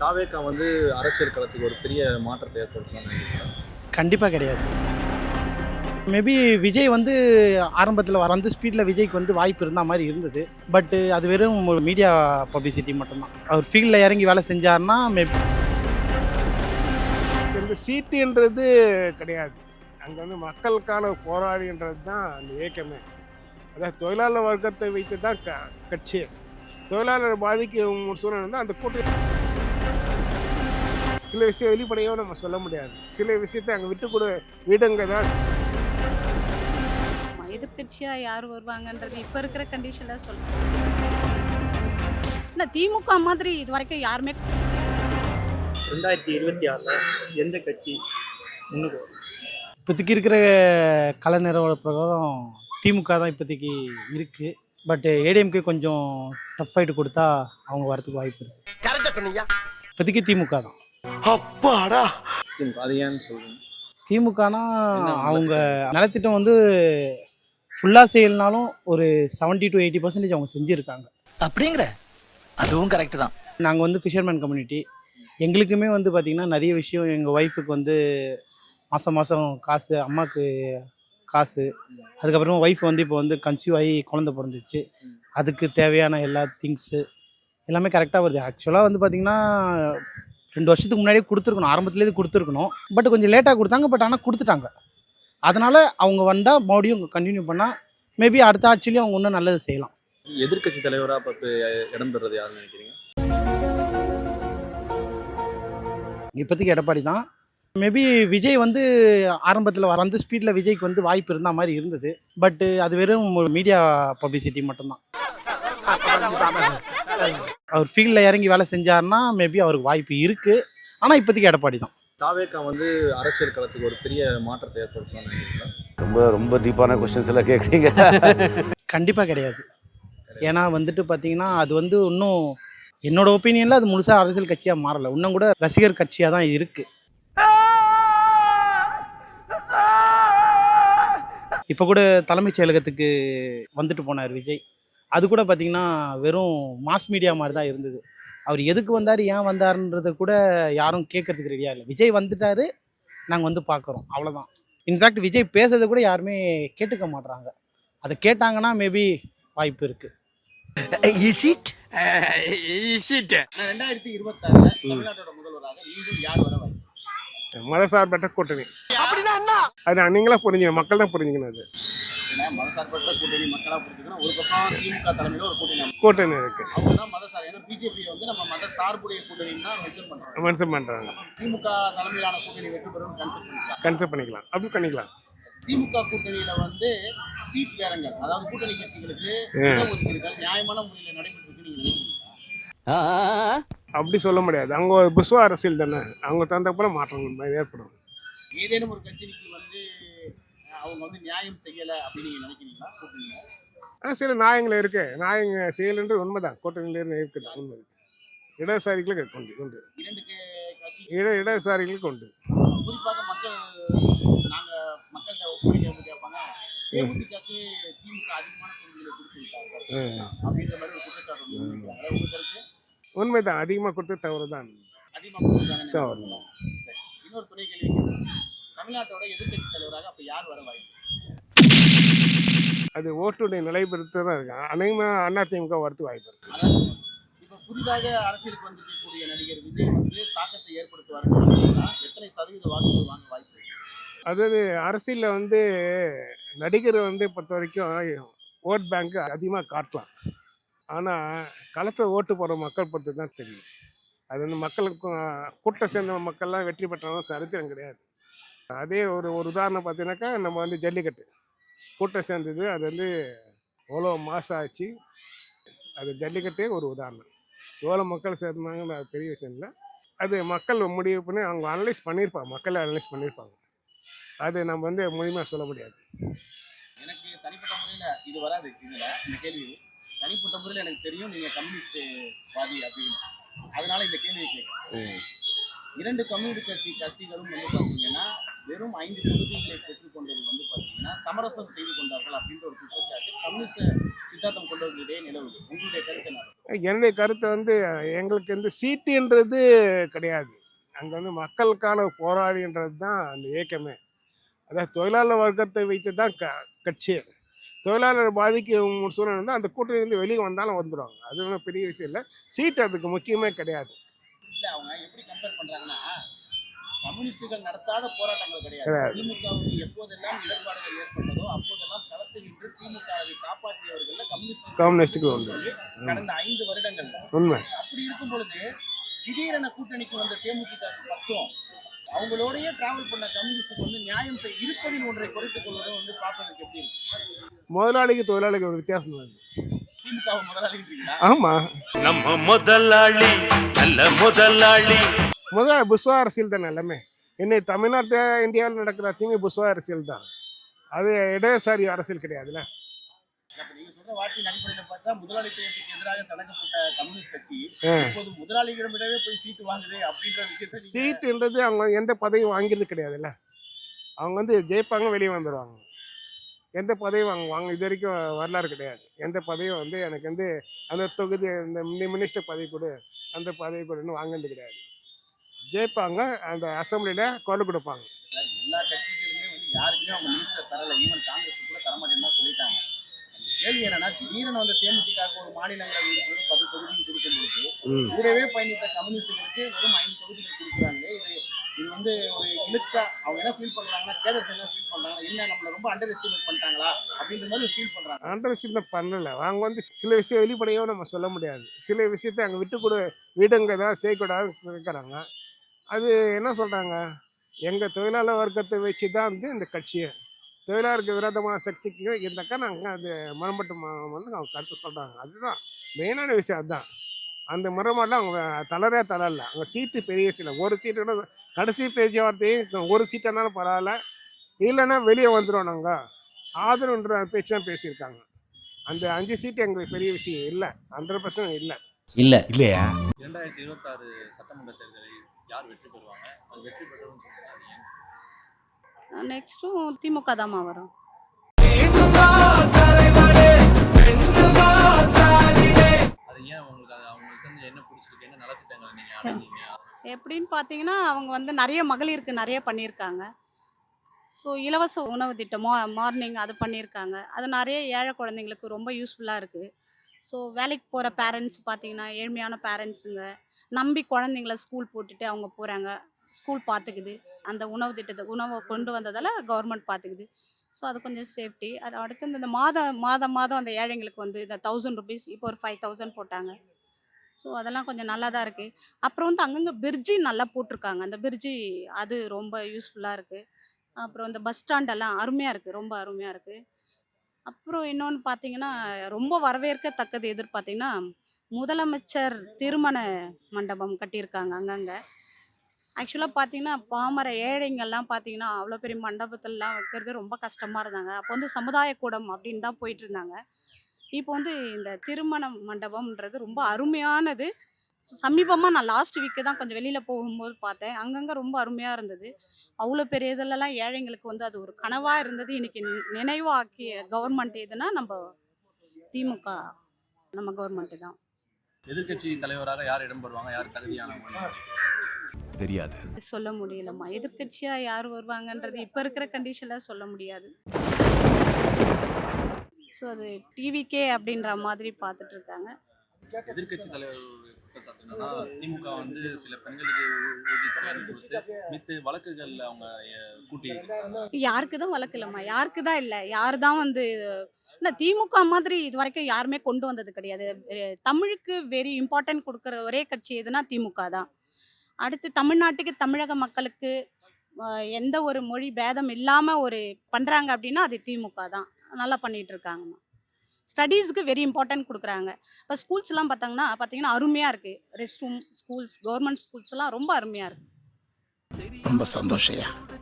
தாவேகா அரசியல் களத்துக்கு ஒரு பெரிய மாற்றத்தை ஏற்படுத்தணும்னு நினைக்கிறேன். கண்டிப்பாக கிடையாது. மேபி விஜய் ஆரம்பத்தில் ஸ்பீடில் விஜய்க்கு வாய்ப்பு இருந்த மாதிரி இருந்தது. பட்டு அது வெறும் மீடியா பப்ளிசிட்டி மட்டும்தான். அவர் ஃபீல்டில் இறங்கி வேலை செஞ்சார்னா மேபி இந்த சீட்டுன்றது கிடையாது. அங்கே மக்களுக்கான போராடின்றது தான் அந்த இயக்கமே. அதாவது தொழிலாளர் வர்க்கத்தை வைத்து தான் கட்சி. தொழிலாளர் பாதிக்கும் சூழ்நிலை இருந்தால் அந்த கூட்டம் சில விஷயம் வெளிப்படையாக நம்ம சொல்ல முடியாது. சில விஷயத்தை அங்கே விட்டு கூட வீடுங்க தான். எதிர்கட்சியாக யார் வருவாங்கன்றது இப்போ இருக்கிற கண்டிஷனில் சொல்லுங்கள். இல்லை, திமுக மாதிரி இது வரைக்கும் யாருமே 2026 எந்த கட்சி முன்னுக்கு வரும்? இப்போதைக்கு இருக்கிற கலை நிறுவன பிரகாரம் திமுக தான் இப்போதைக்கு இருக்குது. பட் ஏடிஎம்கே கொஞ்சம் டஃப் ஃபைட் கொடுத்தா அவங்க வரதுக்கு வாய்ப்பு இருக்குது. இப்போதைக்கு திமுக தான். அப்பாடா அது ஏன்னு சொல்றேன். திமுகனா அவங்க நலத்திட்டம் ஃபுல்லாக செய்யலனாலும் ஒரு 70 to 80% அவங்க செஞ்சுருக்காங்க. அப்படிங்கிற அதுவும் கரெக்டு தான். நாங்கள் ஃபிஷர்மேன் கம்யூனிட்டி. எங்களுக்குமே பார்த்திங்கன்னா நிறைய விஷயம் எங்கள் ஒய்ஃபுக்கு மாதம் காசு, அம்மாவுக்கு காசு, அதுக்கப்புறமா ஒய்ஃப் இப்போ கன்சீவ் ஆகி குழந்தை பிறந்துச்சு. அதுக்கு தேவையான எல்லா திங்ஸு எல்லாமே கரெக்டாக வருது. ஆக்சுவலாக பார்த்திங்கன்னா 2 வருஷத்துக்கு முன்னாடியே கொடுத்துருக்கணும், ஆரம்பத்துலேருந்து கொடுத்துருக்கணும். பட் கொஞ்சம் லேட்டாக கொடுத்தாங்க. பட் ஆனால் கொடுத்துட்டாங்க. அதனால் அவங்க வந்தால் மறுபடியும் கண்டினியூ பண்ணால் மேபி அடுத்த ஆட்சிலையும் அவங்க இன்னும் நல்லது செய்யலாம். எதிர்கட்சி தலைவராக பார்த்து இடம் பெறுறது யாருன்னு நினைக்கிறீங்க? இப்போதைக்கு எடப்பாடி தான். மேபி விஜய் ஆரம்பத்தில் ஸ்பீடில் விஜய்க்கு வாய்ப்பு இருந்த மாதிரி இருந்தது. பட்டு அது வெறும் மீடியா பப்ளிசிட்டி மட்டும்தான். அவர் ஃபீல்டில் இறங்கி வேலை செஞ்சார்னா மேபி அவருக்கு வாய்ப்பு இருக்குது. ஆனால் இப்போதைக்கு எடப்பாடி தான். தாவேகா அரசியல் களத்துக்கு ஒரு பெரிய மாற்றத்தை ஏற்படுத்தணும்னு நினைக்கிறேன். ரொம்ப ரொம்ப டீப்பான கொஸ்டின்ஸ் எல்லாம் கேட்குறீங்க. கண்டிப்பாக கிடையாது. ஏன்னா பார்த்தீங்கன்னா அது இன்னும் என்னோட ஒப்பீனியனில் அது முழுசாக அரசியல் கட்சியாக மாறலை. இன்னும் கூட ரசிகர் கட்சியாக தான் இருக்குது. இப்போ கூட தலைமைச் செயலகத்துக்கு போனார் விஜய். அது கூட பார்த்திங்கன்னா வெறும் மாஸ் மீடியா மாதிரி தான் இருந்தது. அவர் எதுக்கு வந்தார், ஏன் வந்தாருன்றதை கூட யாரும் கேட்கறதுக்கு ரெடியாக இல்லை. விஜய் வந்துட்டார், நாங்கள் பார்க்குறோம், அவ்வளோதான். இன்ஃபேக்ட் விஜய் பேசுறதை கூட யாருமே கேட்டுக்க மாட்றாங்க. அதை கேட்டாங்கன்னா மேபி வாய்ப்பு இருக்குது. 2026 தமிழ்நாட்டோட முதல்வராக மீண்டும் யார் வர வாய்ப்பு? மதசார்பற்ற கூட்டணி. அது நீங்களா புரிஞ்சுக்கணும், மக்கள் தான் புரிஞ்சுக்கணும். அது மதசார்பற்ற கூட்டணி மக்களாக புரிஞ்சுக்கணும். ஒரு பக்கம் திமுக தலைமையில் ஒரு கூட்டணி இருக்கு. அவங்க தான் மதசார். ஏன்னா பிஜேபி நம்ம மத சார்புடைய கூட்டணி தான் மென்ஷன் பண்றாங்க. திமுக தலைமையிலான கூட்டணி வெற்றி பெறும் கன்செப்ட் பண்ணிக்கலாம். அப்படி பண்ணிக்கலாம். திமுக கூட்டணியில சீட் பேரங்கள், அதாவது கூட்டணி கட்சிகளுக்கு ஒதுக்கீடுகள் நியாயமான முறையில் நடைபெற்றிருக்கு நீங்க நினைக்கிறீங்களா? அப்படி சொல்ல முடியாது. அவங்க ஒரு புஸ்வ அரசியல் தானே. அவங்க தந்தப்பறம் மாற்றங்கள் ஏற்படும். ஏதேனும் ஒரு கட்சிக்கு அவங்க நியாயம் செய்யலை அப்படின்னு நீங்க நினைக்கிறீங்களா கூட்டணியில? சில நியாயங்கள் இருக்கு. நியாயங்க செய்யலைன்றது உண்மைதான். கூட்டணியில இருக்குது உண்மை. இடதுசாரிகளுக்கு கொண்டு இடதுசாரிகளுக்கு கொண்டு குறிப்பாக மக்கள்கிட்ட ஒப்புழைக்க கேட்பாங்க. தேமுதிகக்கு திமுக அதிகமான தொகுதிகளை கொடுத்து விட்டாங்க அப்படின்ற மாதிரி ஒரு குற்றச்சாட்டு. உண்மைதான். அதிகமாக கொடுத்து தவறு தான். அதிகமாக கொடுத்துருக்காங்க தவறு. சரி, இன்னொரு துணை கேள்வி. தமிழ்நாட்டோட எதிர்கட்சி தலைவராக அப்ப யார் வர வாய்ப்பு? அது ஓட்டுடைய நிலைப்படுத்த தான் இருக்கு. அநேகமாக அதிமுக வரத்து வாய்ப்பு இருக்கு. அதாவது இப்போ புதிதாக அரசியலுக்கு வந்திருக்கக்கூடிய நடிகர் விஜய் தாக்கத்தை ஏற்படுத்துவார். எத்தனை சதவீத வாக்குகள் வாங்க வாய்ப்பு? அதாவது அரசியலில் நடிகர் பொறுத்த வரைக்கும் ஓட் பேங்க் அதிகமாக காட்டலாம். ஆனால் களத்தில் ஓட்டு போடுற மக்கள் பொறுத்து தான் தெரியும். அது மக்களுக்கும் கூட்டம் சேர்ந்த மக்கள்லாம் வெற்றி பெற்றாலும் சரித்திரம் கிடையாது. அதே ஒரு உதாரணம் பார்த்தீங்கன்னாக்கா நம்ம ஜல்லிக்கட்டு கூட்டம் சேர்ந்தது. அது எவ்வளோ மாதம் ஆச்சு. அது ஜல்லிக்கட்டே ஒரு உதாரணம். எவ்வளோ மக்கள் சேர்ந்தாங்கன்னு அது பெரிய விஷயம் இல்லை. அது மக்கள் முடிவு பண்ணி அவங்க அனலைஸ் பண்ணியிருப்பாங்க. மக்களே அனலைஸ் பண்ணியிருப்பாங்க. அது நம்ம முழுமையாக சொல்ல முடியாது. எனக்கு தனிப்பட்ட முறையில் இது வராது. இந்த கேள்வி தனிப்பட்ட முறையில் எனக்கு தெரியும் நீங்கள் கம்யூனிஸ்ட் வாதி அப்படின்னு. அதனால இந்த கேள்வியை கேட்குறேன். 2 கம்யூனிஸ்ட் கட்சிகளும் பார்த்தீங்கன்னா வெறும் 5 தொகுதிகளை பெற்றுக்கொண்டது பார்த்தீங்கன்னா சமரசம் செய்து கொண்டார்கள் அப்படின்ற ஒரு குற்றச்சாட்டு கம்யூனிஸ்ட் சித்தாந்தம் கொண்டவர்களிடையே நிலவுது. உங்களுடைய கருத்து என்ன? என்னுடைய கருத்தை வந்து எங்களுக்கு வந்து சீட்டுன்றது கிடையாது. அங்கே வந்து மக்களுக்கான போராளின்றது தான் அந்த இயக்கமே. அதாவது தொழிலாளர் வர்க்கத்தை வைத்து தான் கட்சியே. தொழிலாளர் பாதிக்கும் சூழ்நிலை இருந்தால் அந்த கூட்டணியிலேருந்து வெளியே வந்தாலும் வந்துடுவாங்க. அது ஒன்றும் பெரிய விஷயம் இல்லை. சீட்டு அதுக்கு முக்கியமே கிடையாது. இல்ல அவங்க எப்படி கம்பேர் பண்றாங்கன்னா, கம்யூனிஸ்டுகள் நடத்தாத போராட்டங்கள் கிடையாது. கிடையாது. திமுகவுக்கு எப்போதெல்லாம் இடர்பாடுகள் ஏற்பட்டதோ அப்போதெல்லாம் களத்தில் நின்று திமுகவை காப்பாற்றியவர்கள்ல கம்யூனிஸ்டுக்கு உண்டு. கடந்த 5 வருடங்கள்ல. உண்மை. அப்படி இருக்கும் பொழுது திடீரென கூட்டணிக்கு வந்த தேமுதிக பத்தும் அவங்களோடய டிராவல் பண்ண கம்யூனிஸ்டுக்கு வந்து நியாயம் இருப்பதில் ஒன்றை குறைத்துக் கொள்வதும் வந்து பார்ப்பதற்கு எப்படி இருக்கு? முதலாளிக்கு தொழிலாளிக்கு ஒரு வித்தியாசம் வருது. திமுக முதலாளின்றீங்களா? ஆமாம். நம்ம முதலாளி நல்ல முதலாளி. முதல் புஷ்வா அரசியல் தான் எல்லாமே. இன்னைக்கு தமிழ்நாட்டு இந்தியாவில் நடக்கிற அத்தனை புஷ்வா அரசியல் தான். அது இடதுசாரி அரசியல் கிடையாதுல்ல. அப்ப நீங்க சொல்ற வார்த்தையின் அடிப்படையில பார்த்தா முதலாளித்துவத்துக்கு எதிராக தொடங்கப்பட்ட கம்யூனிஸ்ட் கட்சி இப்போது முதலாளிகளிடமிடவே போய் சீட்டு வாங்குது அப்படின்ற விஷயத்தை சீட்டுன்றது அவங்க எந்த பதவியும் வாங்கிறது கிடையாதுல்ல. அவங்க வந்து ஜெயிப்பாங்க, வெளியே வந்துடுவாங்க. எந்த பதவியும் வாங்குவாங்க இது வரைக்கும் வரலாறு கிடையாது. எந்த பதவியும் வந்து எனக்கு வந்து அந்த தொகுதி இந்த மினிஸ்டர் பதவி கொடு, அந்த பதவி கொடுன்னு வாங்கினது கிடையாது. ஜெயிப்பாங்க, அந்த அசம்பிளியில் குரல் கொடுப்பாங்க. எல்லா கட்சிகளுமே வந்து யாருக்குமே அவங்க மினிஸ்டர் தரல. ஈவன் காங்கிரஸ் கூட தரமாட்டேன்னு தான் சொல்லிட்டாங்க. கேள்வி என்னன்னா, திடீரென வந்து தேமுதிக ஒரு மாநிலங்களவை உறுப்பினர் 10 தொகுதிகள் கொடுக்கும்போது கூடவே பயணித்த கம்யூனிஸ்டுகளுக்கு வெறும் 5 தொகுதிகள் கொடுக்குறாங்க. இது வந்து ஒரு இழுக்கா அவங்க என்ன ஃபீல் பண்றாங்கன்னா, கேடர்ஸ் என்ன ஃபீல் பண்றாங்க, என்ன நம்மள ரொம்ப அண்டர் எஸ்டிமேட் பண்ணிட்டாங்களா அப்படின்ற மாதிரி ஃபீல் பண்றாங்க. அண்டர் எஸ்டிமேட் பண்ணல. அவங்க வந்து சில விஷயம் வெளிப்படையாக நம்ம சொல்ல முடியாது. சில விஷயத்தை அங்கே விட்டு கூட வீடுங்க ஏதாவது செய்யக்கூடாது கேட்குறாங்க. அது என்ன சொல்கிறாங்க, எங்கள் தொழிலாளர் வர்க்கத்தை வச்சு தான் வந்து இந்த கட்சியை தொழிலாளருக்கு விரோதமான சக்திக்கு இருந்தாக்கா நாங்கள் அது மரம்பட்டு வந்து அவங்க கருத்து சொல்கிறாங்க. அதுதான் மெயினான விஷயம். அதுதான் அந்த முறைமாட்டில் அவங்க தளரல. அவங்க சீட்டு பெரிய விஷயம். ஒரு சீட்டு கூட கடைசி பேச்சுவார்த்தையும் ஒரு சீட்டானாலும் பரவாயில்ல, இல்லைன்னா வெளியே வந்துடும் நாங்கள் ஆதரவுன்ற பேச்சு தான் பேசியிருக்காங்க. அந்த 5 சீட்டு எங்களுக்கு பெரிய விஷயம் இல்லை. 100% இல்லை. இல்லையா? 2026 சட்டமன்ற தேர்தலில் யார் வெற்றி பெறுவாங்க? அது வெற்றி பெற்றவங்க சொல்லுங்க. நெக்ஸ்ட்டும் திமுக தாம்மா வரும். அது ஏன் உங்களுக்கு அவங்களுக்கு வந்து என்ன பிடிச்சிருக்கு, என்ன நலத்திட்டங்களை நீங்க அடைஞ்சீங்க? எப்படின்னு பார்த்தீங்கன்னா அவங்க வந்து நிறைய மகளிருக்கு நிறைய பண்ணியிருக்காங்க. ஸோ இலவச உணவு திட்டம் மார்னிங் அது பண்ணியிருக்காங்க. அது நிறைய ஏழை குழந்தைங்களுக்கு ரொம்ப யூஸ்ஃபுல்லாக இருக்குது. ஸோ வேலைக்கு போகிற பேரண்ட்ஸ் பார்த்தீங்கன்னா ஏழ்மையான பேரண்ட்ஸுங்க நம்பி குழந்தைங்கள ஸ்கூல் போட்டுட்டு அவங்க போகிறாங்க. ஸ்கூல் பார்த்துக்குது. அந்த உணவை கொண்டு வந்ததால் கவர்மெண்ட் பார்த்துக்குது. ஸோ அது கொஞ்சம் சேஃப்டி. அது அடுத்து இந்த மாதம் அந்த ஏழைங்களுக்கு வந்து இந்த 1000 ருபீஸ் இப்போ ஒரு 5000 போட்டாங்க. ஸோ அதெல்லாம் கொஞ்சம் நல்லா தான் இருக்குது. அப்புறம் வந்து அங்கங்கே பிரிட்ஜி நல்லா போட்டிருக்காங்க. அந்த பிரிட்ஜி அது ரொம்ப யூஸ்ஃபுல்லாக இருக்குது. அப்புறம் இந்த பஸ் ஸ்டாண்டெல்லாம் அருமையாக இருக்குது, ரொம்ப அருமையாக இருக்குது. அப்புறம் இன்னொன்று பார்த்தீங்கன்னா ரொம்ப வரவேற்கத்தக்கது எதிர் பார்த்தீங்கன்னா முதலமைச்சர் திருமண மண்டபம் கட்டியிருக்காங்க அங்கங்கே. ஆக்சுவலாக பார்த்தீங்கன்னா பாமர ஏழைங்கள்லாம் பார்த்தீங்கன்னா அவ்வளோ பெரிய மண்டபத்திலலாம் வைக்கிறது ரொம்ப கஷ்டமாக இருந்தாங்க. அப்போ வந்து சமுதாய கூடம் அப்படின்னு தான் போயிட்டு இருந்தாங்க. இப்போ வந்து இந்த திருமண மண்டபம்ன்றது ரொம்ப அருமையானது. சமீபமாக நான் லாஸ்ட் வீக்கு தான் கொஞ்சம் வெளியில் போகும்போது பார்த்தேன். அங்கங்கே ரொம்ப அருமையாக இருந்தது. அவ்வளோ பெரிய இதிலலாம் ஏழைங்களுக்கு வந்து அது ஒரு கனவாக இருந்தது. இன்னைக்கு நினைவாக்கிய கவர்மெண்ட் எதுனா நம்ம திமுக, நம்ம கவர்மெண்ட்டு தான். எதிர்க்கட்சி தலைவராக யார் இடம் பெறுவாங்க, யார் தகுதியானவங்க? தெரியாது. சொல்ல முடியலம்மா. எதிர்க்கட்சியாக யார் வருவாங்கன்றது இப்போ இருக்கிற கண்டிஷனில் சொல்ல முடியாது. ஸோ அது டிவிக்கே அப்படின்ற மாதிரி பார்த்துட்டு இருக்காங்க. எதிர்க்கட்சி தலைவர் குற்றச்சாட்டு என்னன்னா, திமுக வந்து சில பெண்களுக்கு உறுதித்தொகை கொடுத்து மித்து வழக்குகள்ல அவங்க கூட்டி யாருக்கு தான் வழக்கு இல்லைம்மா, யாருக்கு தான் இல்லை, யார் தான் வந்து இல்லை திமுக மாதிரி இது வரைக்கும் யாருமே கொண்டு வந்தது கிடையாது. தமிழுக்கு வெரி இம்பார்ட்டன்ட் கொடுக்குற ஒரே கட்சி எதுனா திமுக தான். அடுத்து தமிழ்நாட்டுக்கு தமிழக மக்களுக்கு எந்த ஒரு மொழி பேதம் இல்லாமல் ஒரு பண்ணுறாங்க அப்படின்னா அது திமுக தான். நல்லா பண்ணிகிட்டு இருக்காங்கம்மா. ஸ்டடீஸ்க்கு வெரி இம்பார்ட்டன்ட் கொடுக்குறாங்க. இப்போ ஸ்கூல்ஸ்லாம் பார்த்தீங்கன்னா அருமையாக இருக்குது. ரெஸ்ட் ரூம் ஸ்கூல்ஸ் கவர்மெண்ட் ஸ்கூல்ஸ்லாம் ரொம்ப அருமையாக இருக்குது. ரொம்ப சந்தோஷம்.